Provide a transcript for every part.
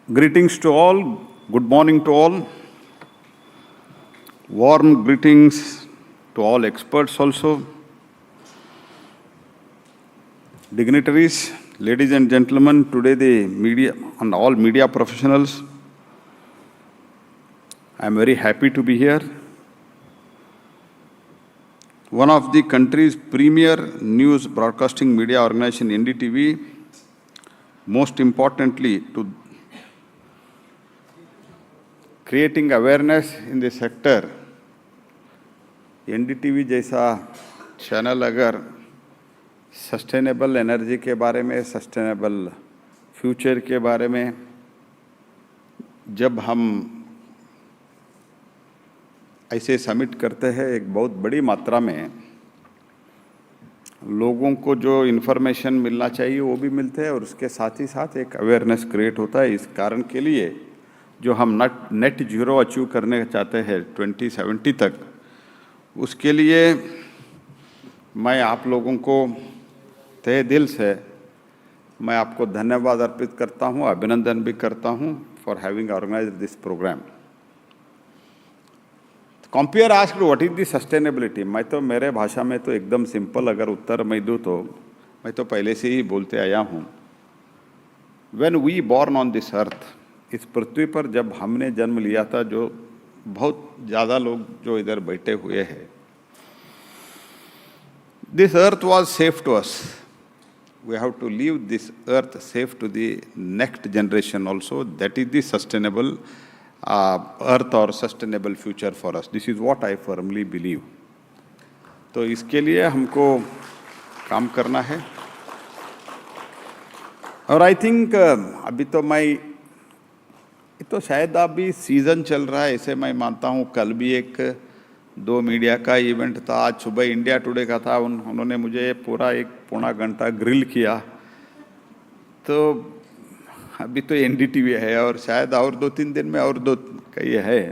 Greetings to all, good morning to all, warm greetings to all experts also, dignitaries, ladies and gentlemen, today the media and all media professionals. I am very happy to be here. One of the country's premier news broadcasting media organization, NDTV, most importantly to creating awareness in the sector, NDTV जैसा channel अगर sustainable energy के बारे में, sustainable future के बारे में जब हम ऐसे समिट करते हैं, एक बहुत बड़ी मात्रा में लोगों को जो इन्फॉर्मेशन मिलना चाहिए वो भी मिलते हैं और उसके साथ ही साथ एक अवेयरनेस क्रिएट होता है। इस कारण के लिए जो हम नेट जीरो अचीव करने चाहते हैं 2070 तक, उसके लिए मैं आप लोगों को तहे दिल से मैं आपको धन्यवाद अर्पित करता हूं, अभिनंदन भी करता हूं for having organized this program. Compere asked what is the sustainability, मैं तो मेरे भाषा में तो एकदम सिंपल अगर उत्तर मैं दूं तो मैं तो पहले से ही बोलते आया हूं। When we born on this earth, इस पृथ्वी पर जब हमने जन्म लिया था, जो बहुत ज़्यादा लोग जो इधर बैठे हुए हैं, this earth was safe to us. We have to leave this earth safe to the next generation also. That is the sustainable earth और sustainable future for us. This is what I firmly believe. तो इसके लिए हमको काम करना है और I think अभी तो तो शायद अभी सीज़न चल रहा है, ऐसे मैं मानता हूँ। कल भी एक दो मीडिया का इवेंट था, आज सुबह इंडिया टुडे का था, उन्होंने मुझे पूरा एक पौना घंटा ग्रिल किया। तो अभी तो एनडीटीवी है और शायद और 2-3 दिन में और दो कई है।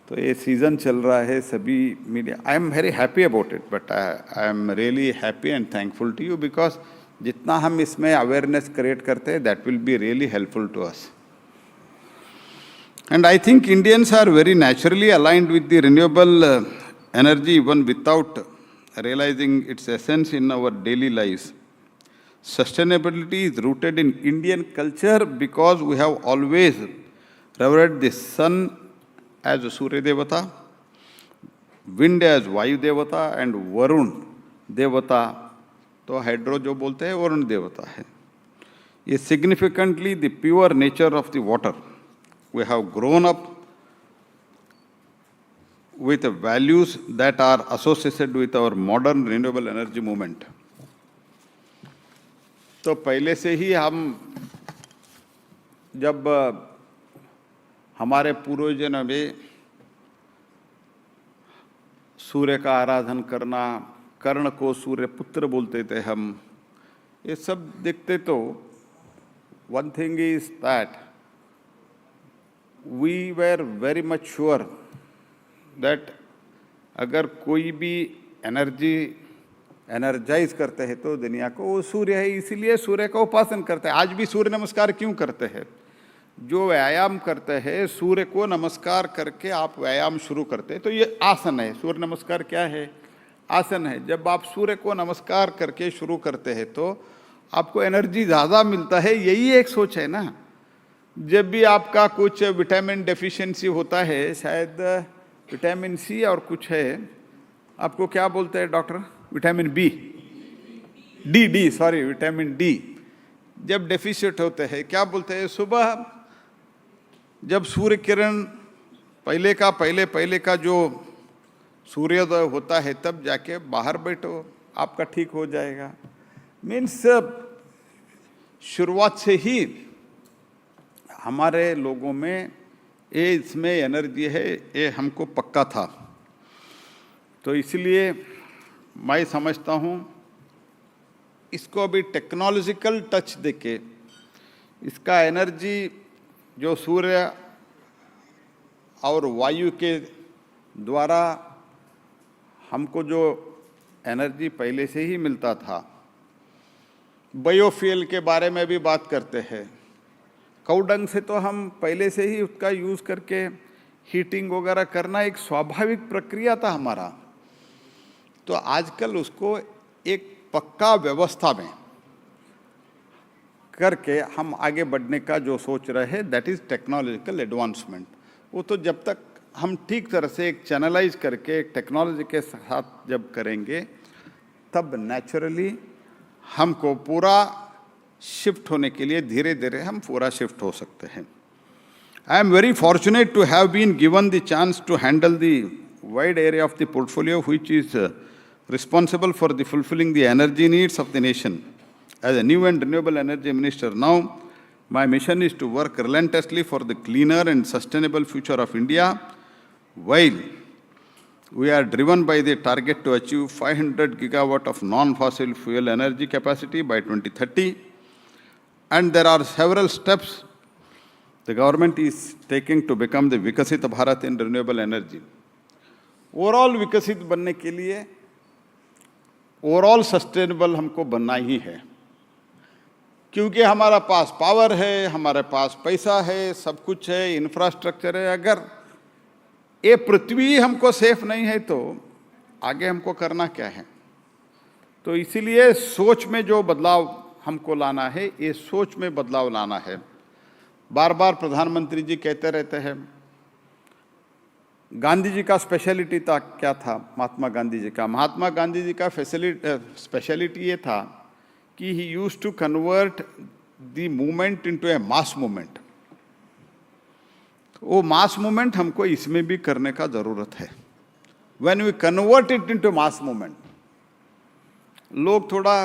तो ये सीज़न चल रहा है, सभी media. I am very happy about it, but I am really happy and thankful to you, because जितना हम इसमें अवेयरनेस क्रिएट करते हैं, that will be really helpful to us. And I think Indians are very naturally aligned with the renewable energy even without realizing its essence in our daily lives. Sustainability is rooted in Indian culture because we have always revered the sun as Surya Devata, wind as Vayu Devata and Varun Devata. तो hydro जो बोलते हैं वरुण देवता है. ये significantly the pure nature of the water. We have grown up with values that are associated with our modern renewable energy movement. तो पहले से ही हम जब हमारे पूर्वजों में सूर्य का आराधन करना, कर्ण को सूर्य पुत्र बोलते थे हम, ये सब देखते तो one thing is that we were very much sure that अगर कोई भी एनर्जाइज करते हैं तो दुनिया को वो सूर्य है, इसीलिए सूर्य का उपासना करते हैं. आज भी सूर्य नमस्कार क्यों करते हैं? जो व्यायाम करते हैं, सूर्य को नमस्कार करके आप व्यायाम शुरू करते हैं. तो ये आसन है. सूर्य नमस्कार क्या है? आसन है. जब आप सूर्य को नमस्कार करके शुरू करते हैं तो आपको एनर्जी ज़्यादा मिलता है. यही एक सोच है ना. जब भी आपका कुछ विटामिन डेफिशिएंसी होता है, शायद विटामिन सी और कुछ है, आपको क्या बोलते हैं doctor? Vitamin B, D sorry, vitamin D जब डेफिशिएट होते हैं, क्या बोलते हैं? सुबह जब सूर्य किरण पहले का जो सूर्योदय होता है, तब जाके बाहर बैठो, आपका ठीक हो जाएगा. मीन्स शुरुआत से ही हमारे लोगों में ये इसमें एनर्जी है, ये हमको पक्का था. तो इसलिए मैं समझता हूँ इसको अभी टेक्नोलॉजिकल टच देके इसका एनर्जी जो सूर्य और वायु के द्वारा हमको जो एनर्जी पहले से ही मिलता था, बायोफ्यूल के बारे में भी बात करते हैं. काऊ डंग से तो हम पहले से ही उसका यूज़ करके हीटिंग वगैरह करना एक स्वाभाविक प्रक्रिया था हमारा। तो आजकल उसको एक पक्का व्यवस्था में करके हम आगे बढ़ने का जो सोच रहे हैं, दैट इज़ टेक्नोलॉजिकल एडवांसमेंट। वो तो जब तक हम ठीक तरह से एक चैनलाइज करके एक टेक्नोलॉजी के साथ जब करेंगे, तब नेचुरली हमको पूरा शिफ्ट होने के लिए धीरे धीरे हम पूरा शिफ्ट हो सकते हैं। I am very fortunate to have been given the chance to handle the wide area of the portfolio which is responsible for the fulfilling the energy needs of the nation. As a new and renewable energy minister now, my mission is to work relentlessly for the cleaner and sustainable future of India, while we are driven by the target to achieve 500 gigawatt of non-fossil fuel energy capacity by 2030. And there are several steps the government is taking to become the Vikasit Bharat in renewable energy. Overall विकसित बनने के लिए overall sustainable हमको बनना ही है, क्योंकि हमारा पास power है, हमारे पास पैसा है, सब कुछ है, इंफ्रास्ट्रक्चर है। अगर ये पृथ्वी हमको सेफ नहीं है तो आगे हमको करना क्या है? तो इसीलिए सोच में जो बदलाव हमको लाना है, ये सोच में बदलाव लाना है। बार बार प्रधानमंत्री जी कहते रहते हैं, गांधी जी का स्पेशलिटी था क्या था? महात्मा गांधी जी का स्पेशलिटी ये था कि he used to convert the movement into a mass movement. वो मास मूवमेंट हमको इसमें भी करने का जरूरत है। When we convert it into mass movement, लोग थोड़ा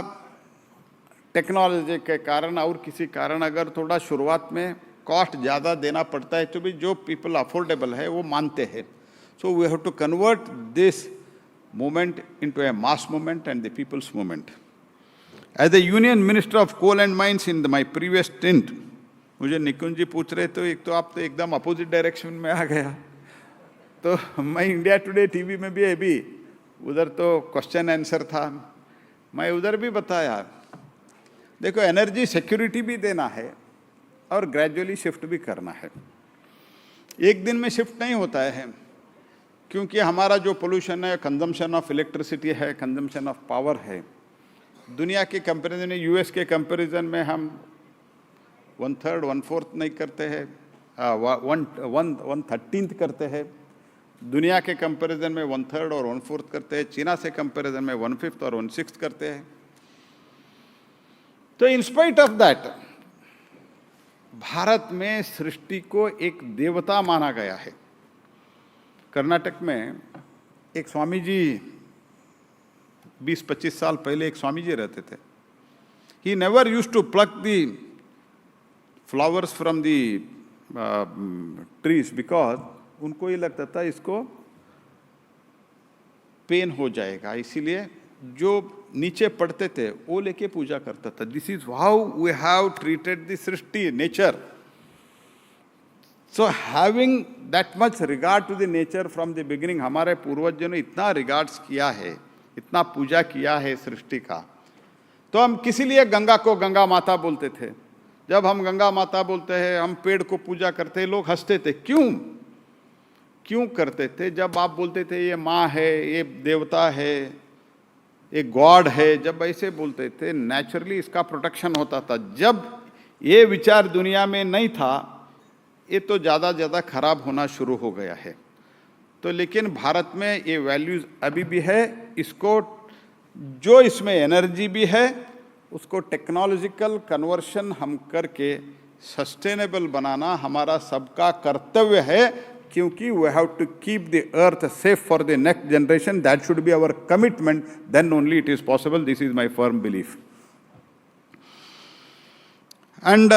टेक्नोलॉजी के कारण और किसी कारण अगर थोड़ा शुरुआत में कॉस्ट ज़्यादा देना पड़ता है तो भी जो पीपल अफोर्डेबल है वो मानते हैं। So we have to convert this movement into a mass movement and the peoples movement. As the union minister of coal and mines in my previous stint, मुझे निकुंज जी पूछ रहे तो एक तो आप तो एकदम अपोजिट डायरेक्शन में आ गया। तो मैं इंडिया टुडे टीवी में भी अभी उधर तो क्वेश्चन आंसर था, मैं उधर भी बताया, देखो एनर्जी सिक्योरिटी भी देना है और ग्रेजुअली शिफ्ट भी करना है। एक दिन में शिफ्ट नहीं होता है, क्योंकि हमारा जो पोल्यूशन है, कंजम्पशन ऑफ इलेक्ट्रिसिटी है, कंजम्पशन ऑफ पावर है, दुनिया के कंपैरिजन में, यूएस के कंपैरिजन में हम 1/3 1/4 नहीं करते हैं, 1/13 करते हैं। दुनिया के कंपैरिजन में 1/3 और 1/4 करते हैं। चीना से कंपैरिजन में 1/5 और 1/6 करते हैं। तो in spite of that Bharat में सृष्टि को एक देवता माना गया है। कर्नाटक में एक स्वामी जी 20-25 साल पहले एक स्वामी जी रहते थे। He never used to pluck the flowers from the trees because उनको ये लगता था इसको पेन हो जाएगा, इसीलिए जो नीचे पड़ते थे वो लेके पूजा करता था। This is how we have treated the सृष्टि, nature. So having that much regard to the nature from the beginning, हमारे पूर्वजों ने इतना रिगार्ड्स किया है, इतना पूजा किया है सृष्टि का। तो हम किसी लिए गंगा को गंगा माता बोलते थे। जब हम गंगा माता बोलते हैं, हम पेड़ को पूजा करते हैं, लोग हंसते थे। क्यों करते थे? जब आप बोलते थे ये माँ है, ये देवता है, ये गॉड है, जब ऐसे बोलते थे नेचुरली इसका प्रोटेक्शन होता था। जब ये विचार दुनिया में नहीं था, ये तो ज़्यादा खराब होना शुरू हो गया है। तो लेकिन भारत में ये वैल्यूज़ अभी भी है। इसको जो इसमें एनर्जी भी है उसको टेक्नोलॉजिकल कन्वर्शन हम करके सस्टेनेबल बनाना हमारा सबका कर्तव्य है, क्योंकि we have to keep the earth safe for the next generation. That should be our commitment, then only it is possible. This is my firm belief. And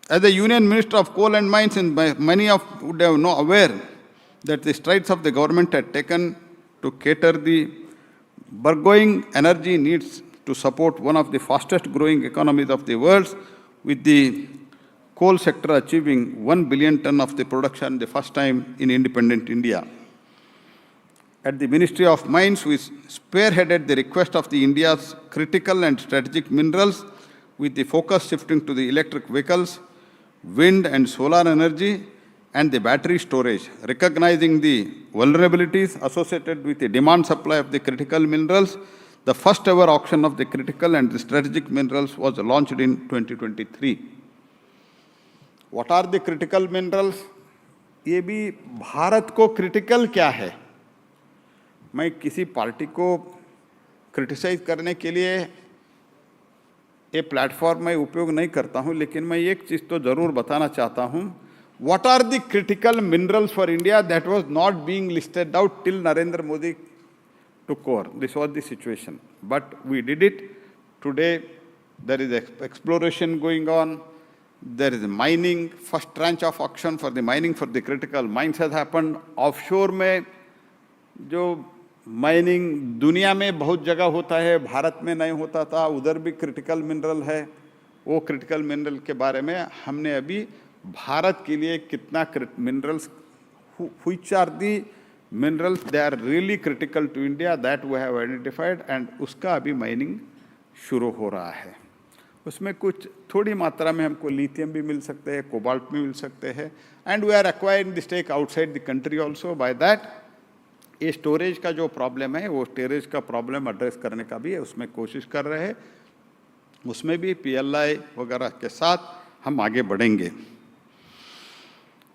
as the Union Minister of Coal and Mines, and many of would have know aware that the strides of the government had taken to cater the burgeoning energy needs to support one of the fastest growing economies of the world, with the coal sector achieving 1 billion ton of the production the first time in independent India. At the Ministry of Mines, we spearheaded the request of the India's critical and strategic minerals, with the focus shifting to the electric vehicles. wind and solar energy, and the battery storage, recognizing the vulnerabilities associated with the demand supply of the critical minerals. The first ever auction of the critical and the strategic minerals was launched in 2023. What are the critical minerals? ये भी भारत को critical क्या है? मैं किसी party को criticise करने के लिए ये प्लेटफॉर्म में उपयोग नहीं करता हूं, लेकिन मैं एक चीज तो जरूर बताना चाहता हूं. What are the critical minerals for India that was not being listed out till Narendra Modi took over? This was the situation. But we did it. Today, there is exploration going on. There is mining. First tranche of auction for the mining for the critical mines has happened. Offshore में जो mining दुनिया में बहुत जगह होता है, भारत में नहीं होता था, उधर भी क्रिटिकल मिनरल है. वो क्रिटिकल मिनरल के बारे में हमने अभी भारत के लिए कितना minerals, which are the minerals they are really critical to India that we have identified, and उसका अभी माइनिंग शुरू हो रहा है. उसमें कुछ थोड़ी मात्रा में हमको लिथियम भी मिल सकते हैं, कोबाल्ट भी मिल सकते हैं, and we are acquiring the stake outside the country also. By that ये स्टोरेज का जो प्रॉब्लम है, वो स्टोरेज का प्रॉब्लम एड्रेस करने का भी है, उसमें कोशिश कर रहे हैं. उसमें भी PLI वगैरह के साथ हम आगे बढ़ेंगे.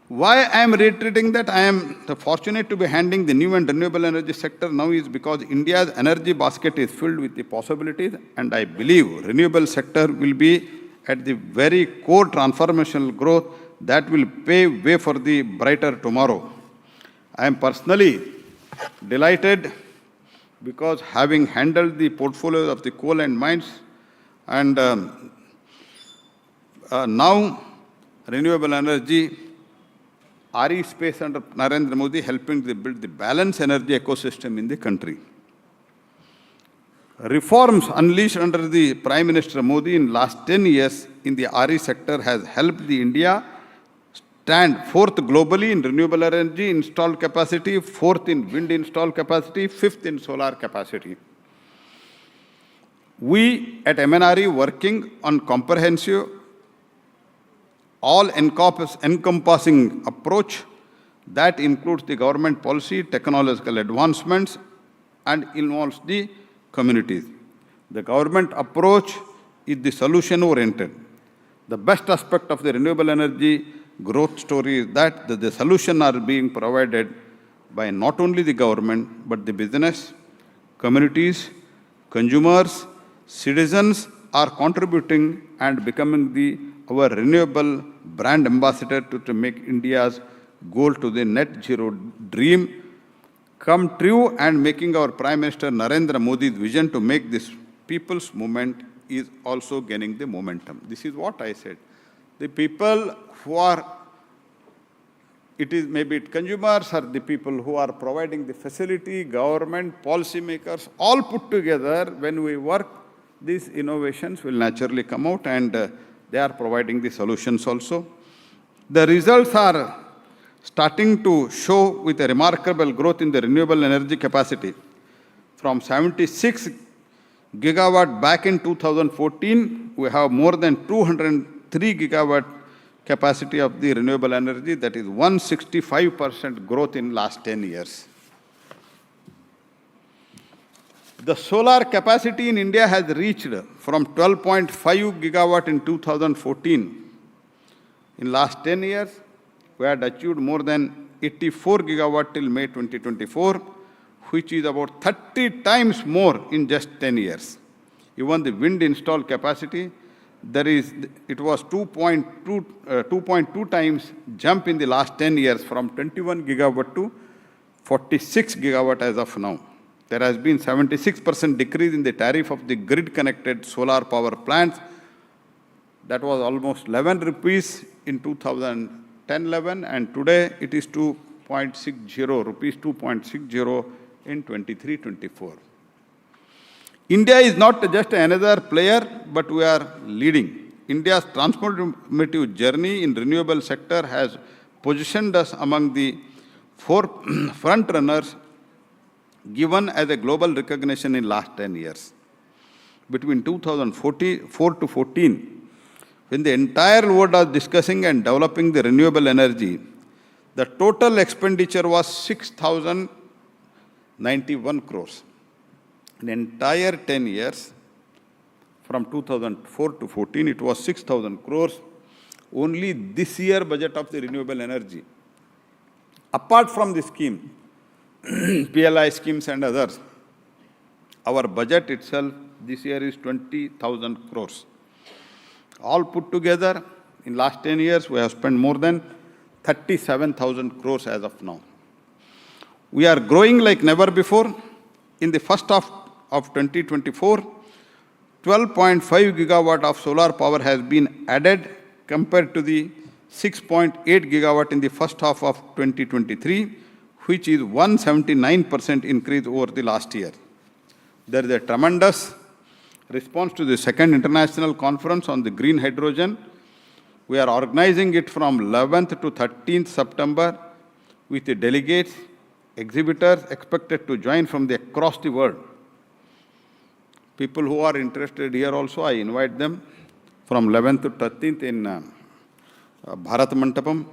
Why I am reiterating that I am fortunate to be handling the new and renewable energy sector now is because India's energy basket is filled with the possibilities, and I believe renewable sector will be at the very core transformational growth that will pave way for the brighter tomorrow. I am personally delighted because having handled the portfolios of the coal and mines, and now renewable energy, RE space under Narendra Modi helping to build the balanced energy ecosystem in the country. Reforms unleashed under the Prime Minister Modi in last 10 years in the RE sector has helped the India stand fourth globally in renewable energy installed capacity, fourth in wind installed capacity, fifth in solar capacity. We at MNRE working on comprehensive all-encompassing approach that includes the government policy, technological advancements, and involves the communities. The government approach is the solution-oriented. The best aspect of the renewable energy growth story is that the solutions are being provided by not only the government, but the business, communities, consumers, citizens are contributing and becoming our renewable brand ambassador to make India's goal to the net zero dream come true, and making our Prime Minister Narendra Modi's vision to make this people's movement is also gaining the momentum. This is what I said. The people who are, it is maybe consumers or the people who are providing the facility, government, policymakers, all put together, when we work, these innovations will naturally come out, and they are providing the solutions also. The results are starting to show with a remarkable growth in the renewable energy capacity. From 76 gigawatt back in 2014, we have more than 203 gigawatt capacity of the renewable energy. That is 165% growth in last 10 years. The solar capacity in India has reached from 12.5 gigawatt in 2014. In last 10 years, we had achieved more than 84 gigawatt till May 2024, which is about 30 times more in just 10 years. Even the wind installed capacity, it was 2.2 times jump in the last 10 years, from 21 gigawatt to 46 gigawatt as of now. There has been 76% decrease in the tariff of the grid-connected solar power plants. That was almost 11 rupees in 2010-11, and today it is 2.60 rupees, 2.60 in 23-24. India is not just another player, but we are leading. India's transformative journey in renewable sector has positioned us among the four front runners given as a global recognition in last 10 years. Between 2004 to 14, when the entire world was discussing and developing the renewable energy, the total expenditure was 6,091 crores. In entire 10 years, from 2004 to 14, it was 6,000 crores. Only this year budget of the renewable energy, apart from the scheme, PLI schemes and others, our budget itself this year is 20,000 crores. All put together, in last 10 years, we have spent more than 37,000 crores as of now. We are growing like never before. In the first half of 2024, 12.5 gigawatt of solar power has been added compared to the 6.8 gigawatt in the first half of 2023, which is 179% increase over the last year. There is a tremendous response to the second international conference on the green hydrogen. We are organizing it from 11th to 13th September with the delegates, exhibitors expected to join from across the world. People who are interested here also, I invite them from 11th to 13th in Bharat Mandapam.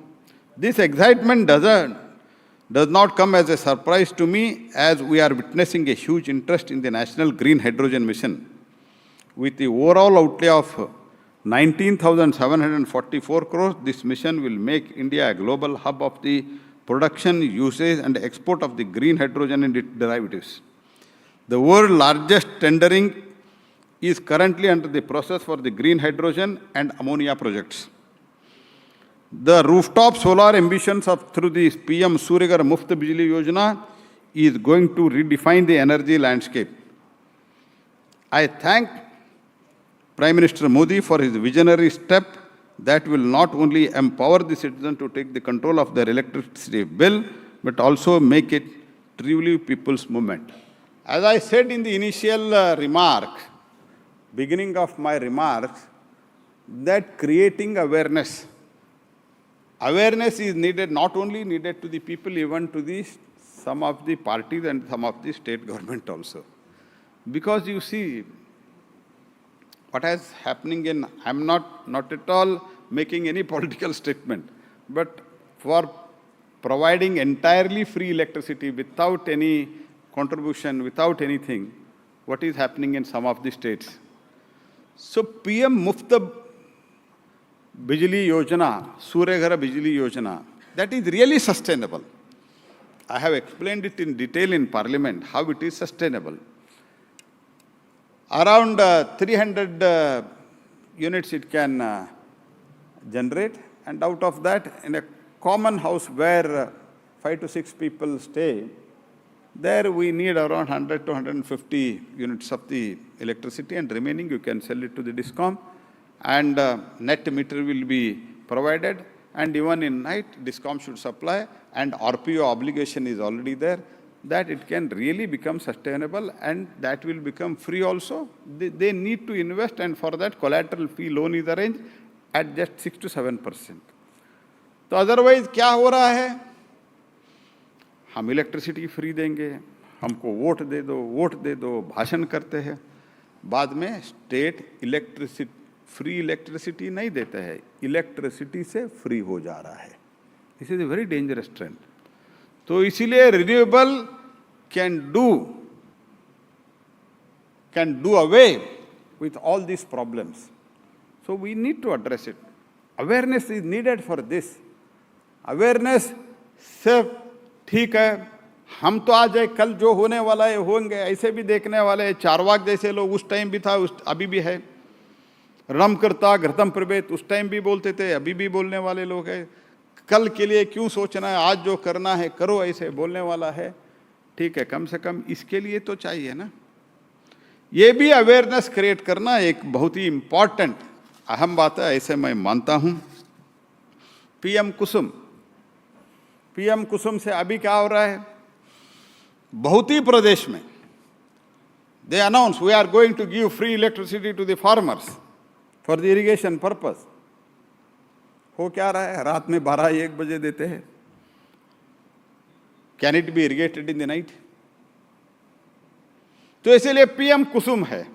This excitement does not come as a surprise to me, as we are witnessing a huge interest in the National Green Hydrogen Mission. With the overall outlay of 19,744 crores, this mission will make India a global hub of the production, usage and export of the green hydrogen and its derivatives. The world's largest tendering is currently under the process for the green hydrogen and ammonia projects. The rooftop solar ambitions through the PM Surya Ghar Muft Bijli Yojana is going to redefine the energy landscape. I thank Prime Minister Modi for his visionary step that will not only empower the citizen to take the control of their electricity bill, but also make it truly people's movement. As I said in the initial beginning of my remarks, that creating awareness is needed, not only needed to the people, even to some of the parties and some of the state government also. Because you see, what is happening I'm not at all making any political statement, but for providing entirely free electricity without any contribution, without anything, what is happening in some of the states. So PM Muft Bijli Yojana, Surya Ghar Bijli Yojana, that is really sustainable. I have explained it in detail in Parliament, how it is sustainable. Around 300 units it can generate, and out of that, in a common house where 5 to 6 people stay, there we need around 100 to 150 units of the electricity, and remaining you can sell it to the DISCOM, and net meter will be provided, and even in night DISCOM should supply, and RPO obligation is already there, that it can really become sustainable, and that will become free also. They need to invest, and for that collateral fee loan is arranged at just 6 to 7%. तो otherwise क्या हो रहा है, हम electricity free देंगे, हमको vote दे दो, भाषण करते हैं, बाद में स्टेट फ्री इलेक्ट्रिसिटी नहीं देता है, इलेक्ट्रिसिटी से फ्री हो जा रहा है. This is a very dangerous trend. तो इसीलिए renewable can do away with all these problems. So we need to address it. Awareness is needed for this. Awareness सिर्फ ठीक है, हम तो आज कल जो होने वाला है होंगे, ऐसे भी देखने वाले हैं. चारवाक जैसे लोग उस टाइम भी था, अभी भी है. रम करता घृतम प्रवेत उस टाइम भी बोलते थे, अभी भी बोलने वाले लोग हैं. कल के लिए क्यों सोचना है, आज जो करना है करो, ऐसे बोलने वाला है. ठीक है, कम से कम इसके लिए तो चाहिए ना. ये भी अवेयरनेस क्रिएट करना एक बहुत ही इम्पॉर्टेंट अहम बात है, ऐसे मैं मानता हूँ. PM कुसुम से अभी क्या हो रहा है, बहुत ही प्रदेश में they announce we are going to give free electricity to the farmers for the irrigation purpose. हो क्या रहा है, रात में 12-1 बजे देते हैं. Can it be irrigated in the night? तो इसलिए PM कुसुम है.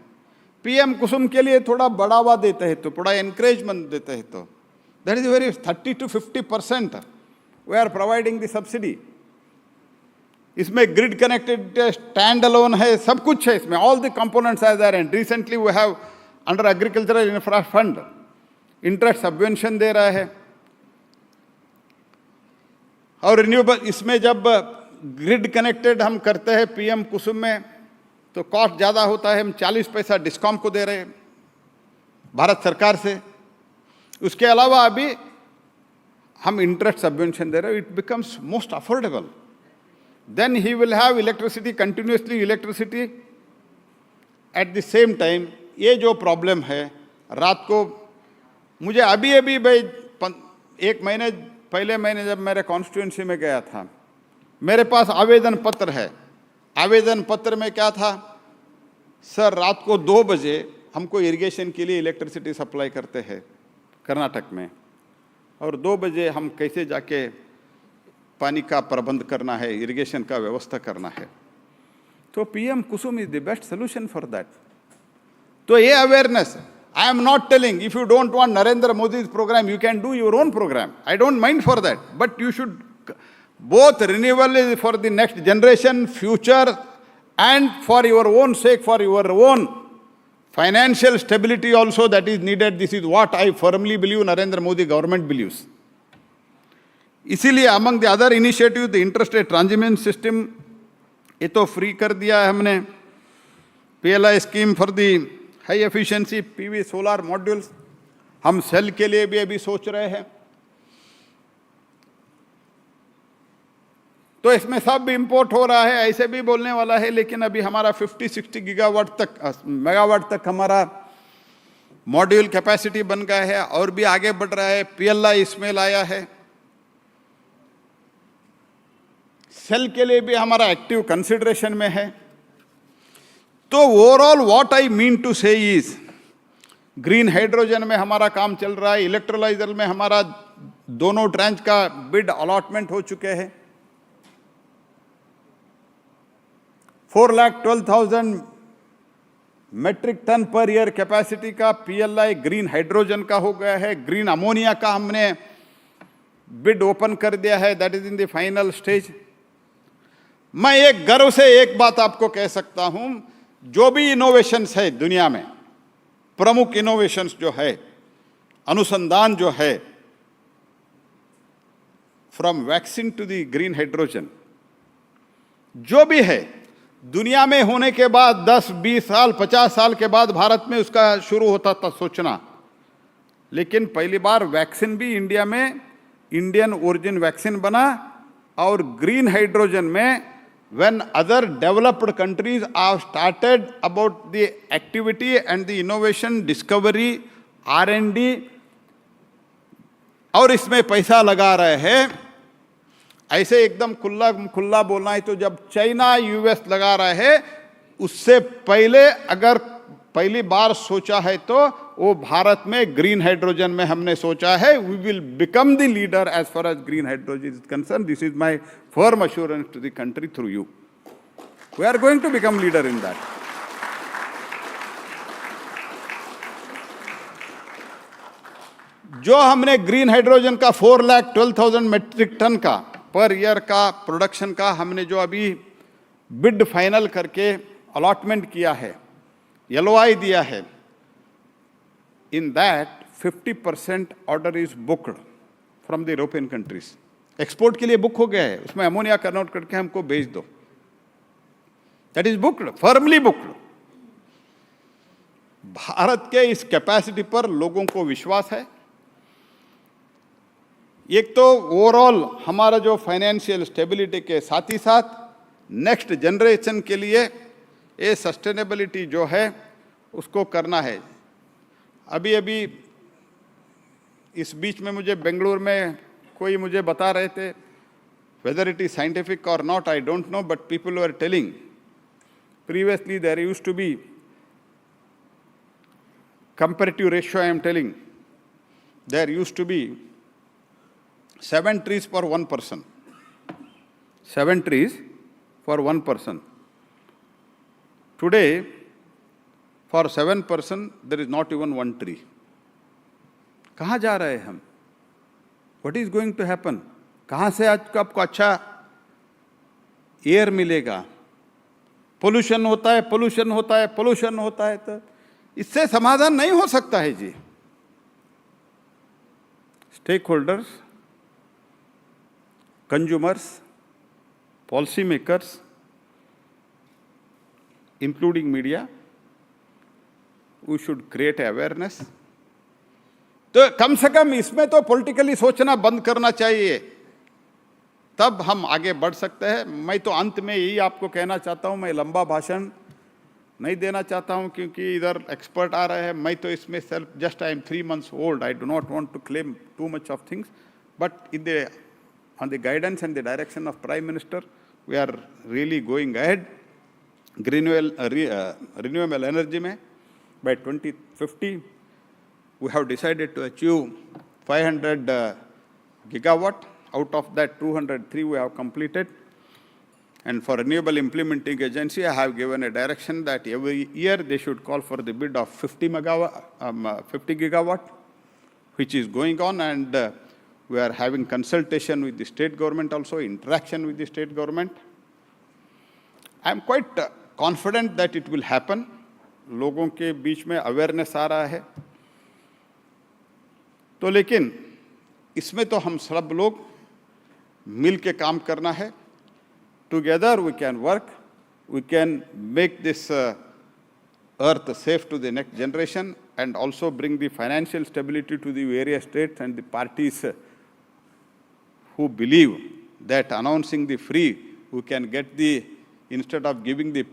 पीएम कुसुम के लिए थोड़ा बढ़ावा देते हैं तो, थोड़ा एनकरेजमेंट देते हैं तो, that is very 30 to 50% we are providing the subsidy. इसमें ग्रिड कनेक्टेड स्टैंड अलोन है, सब कुछ है इसमें, all the components are there. And recently we have under agricultural infra fund interest subvention दे रहा है। और रिन्यूएबल, इसमें जब ग्रिड कनेक्टेड हम करते हैं पीएम कुसुम में तो कॉस्ट ज़्यादा होता है, हम 40 पैसा डिस्कॉम को दे रहे हैं भारत सरकार से। उसके अलावा अभी हम इंटरेस्ट सबवेंशन दे रहे हैं, it becomes most affordable. Then he will have electricity, continuously electricity at the same time. ये जो प्रॉब्लम है रात को, मुझे अभी अभी भाई 1 महीने पहले मैंने जब मेरे कॉन्स्टिट्यूंसी में गया था, मेरे पास आवेदन पत्र है। आवेदन पत्र में क्या था, सर रात को 2 बजे हमको इरिगेशन के लिए इलेक्ट्रिसिटी सप्लाई करते हैं कर्नाटक में, और 2 बजे हम कैसे जाके पानी का प्रबंध करना है, इरिगेशन का व्यवस्था करना है। तो PM Kusum is the best solution for that. तो ये awareness, I am not telling if you don't want Narendra Modi's program, you can do your own program. I don't mind for that. But you should, both renewable is for the next generation, future, and for your own sake, for your own financial stability also that is needed. This is what I firmly believe Narendra Modi government believes. इसीलिए among the other initiatives, the interstate transmission system, ये तो free कर दिया है हमने। PLI scheme for the high efficiency PV solar modules, हम cell के लिए भी अभी सोच रहे हैं। तो इसमें सब इंपोर्ट हो रहा है, ऐसे भी बोलने वाला है, लेकिन अभी हमारा 50-60 गीगावाट तक, मेगावाट तक हमारा मॉड्यूल कैपेसिटी बन गया है और भी आगे बढ़ रहा है। PLI इसमें लाया है। सेल के लिए भी हमारा एक्टिव कंसिडरेशन में है। तो overall what I mean to say is, green hydrogen में हमारा काम चल रहा है। इलेक्ट्रोलाइजर में हमारा दोनों ट्रांच का बिड अलॉटमेंट हो चुके हैं। 4,12,000 metric ton per year capacity का PLI ग्रीन हाइड्रोजन का हो गया है। ग्रीन अमोनिया का हमने बिड ओपन कर दिया है, that is in the final stage. मैं एक गर्व से एक बात आपको कह सकता हूं, जो भी इनोवेशंस है दुनिया में, प्रमुख इनोवेशंस जो है, अनुसंधान जो है, from vaccine to the green hydrogen, जो भी है दुनिया में होने के बाद 10, 20 साल, 50 साल के बाद भारत में उसका शुरू होता था सोचना। लेकिन पहली बार वैक्सीन भी इंडिया में इंडियन ओरिजिन वैक्सीन बना। और ग्रीन हाइड्रोजन में when other developed countries have started about the activity and the innovation, discovery, R&D, और इसमें पैसा लगा रहे हैं, ऐसे एकदम खुला बोलना है तो जब चाइना US लगा रहे हैं, उससे पहले अगर पहली बार सोचा है तो वो भारत में ग्रीन हाइड्रोजन में हमने सोचा है। We will become the leader as far as green hydrogen is concern. This is my firm assurance to the country through you. We are going to become leader in that. जो हमने green hydrogen का 4,12,000 metric ton का per year का production का हमने जो अभी bid final करके अलॉटमेंट किया है, LOI दिया है, in that 50% order is booked from the European countries. Export के लिए बुक हो गया है, उसमें अमोनिया कन्वर्ट करके हमको भेज दो। That is booked, firmly booked. Bharat के इस कैपेसिटी पर लोगों को विश्वास है। एक तो ओवरऑल हमारा जो फाइनेंशियल स्टेबिलिटी के साथ ही साथ नेक्स्ट जनरेशन के लिए ये सस्टेनेबिलिटी जो है उसको करना है। अभी अभी इस बीच में मुझे बेंगलुरु में कोई मुझे बता रहे थे, वेदर इट इज साइंटिफिक और not I don't know, but people were telling previously there used to be comparative ratio, I am telling, there used to be 7 trees for 1 person. 7 trees for 1 person. Today, For 7 person, there is not even one tree. कहाँ जा रहे हैं हम? What is going to happen? कहाँ से आज आपको अच्छा एयर मिलेगा? पोल्यूशन होता है, पोल्यूशन होता है, पोल्यूशन होता है, तो इससे समाधान नहीं हो सकता है जी. Stakeholders, consumers, policy makers, including media, we should create awareness. तो कम से कम इसमें तो पॉलिटिकली सोचना बंद करना चाहिए, तब हम आगे बढ़ सकते हैं. मैं तो अंत में यही आपको कहना चाहता हूं, मैं लंबा भाषण नहीं देना चाहता हूं क्योंकि इधर एक्सपर्ट आ रहे हैं. मैं तो इसमें self just I am 3 months old. I do not want to claim too much of things, but on the guidance and the direction of Prime Minister, we are really going ahead. Renewable energy में by 2050 we have decided to achieve 500 gigawatt. Out of that, 203 we have completed. And for Renewable Implementing Agency, I have given a direction that every year they should call for the bid of 50 gigawatt, which is going on. And we are having consultation with the state government also, interaction with the state government. I am quite confident that it will happen. लोगों के बीच में awareness आ रहा है. तो लेकिन इसमें तो हम सब लोग मिल के काम करना है. Together we can work, we can make this earth safe to the next generation and also bring the financial stability to the various states and the parties who believe that announcing the free, we can get the, instead of giving the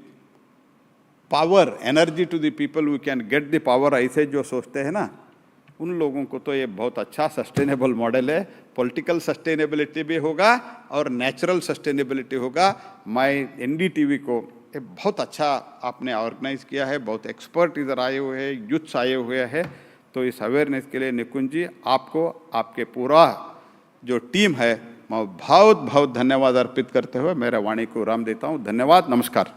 power, energy to the people, we can get the power. ऐसे जो सोचते हैं ना, उन लोगों को तो ये बहुत अच्छा सस्टेनेबल मॉडल है. पॉलिटिकल सस्टेनेबिलिटी भी होगा और नेचुरल सस्टेनेबिलिटी होगा. मैं एनडीटीवी को ये बहुत अच्छा आपने ऑर्गेनाइज किया है, बहुत एक्सपर्ट इधर आए हुए हैं, यूथ्स आए हुए हैं. तो इस अवेयरनेस के लिए निकुंज जी, आपको आपके पूरा जो टीम है, मैं बहुत बहुत धन्यवाद अर्पित करते हुए मेरा वाणी को विराम देता हूँ. धन्यवाद, नमस्कार.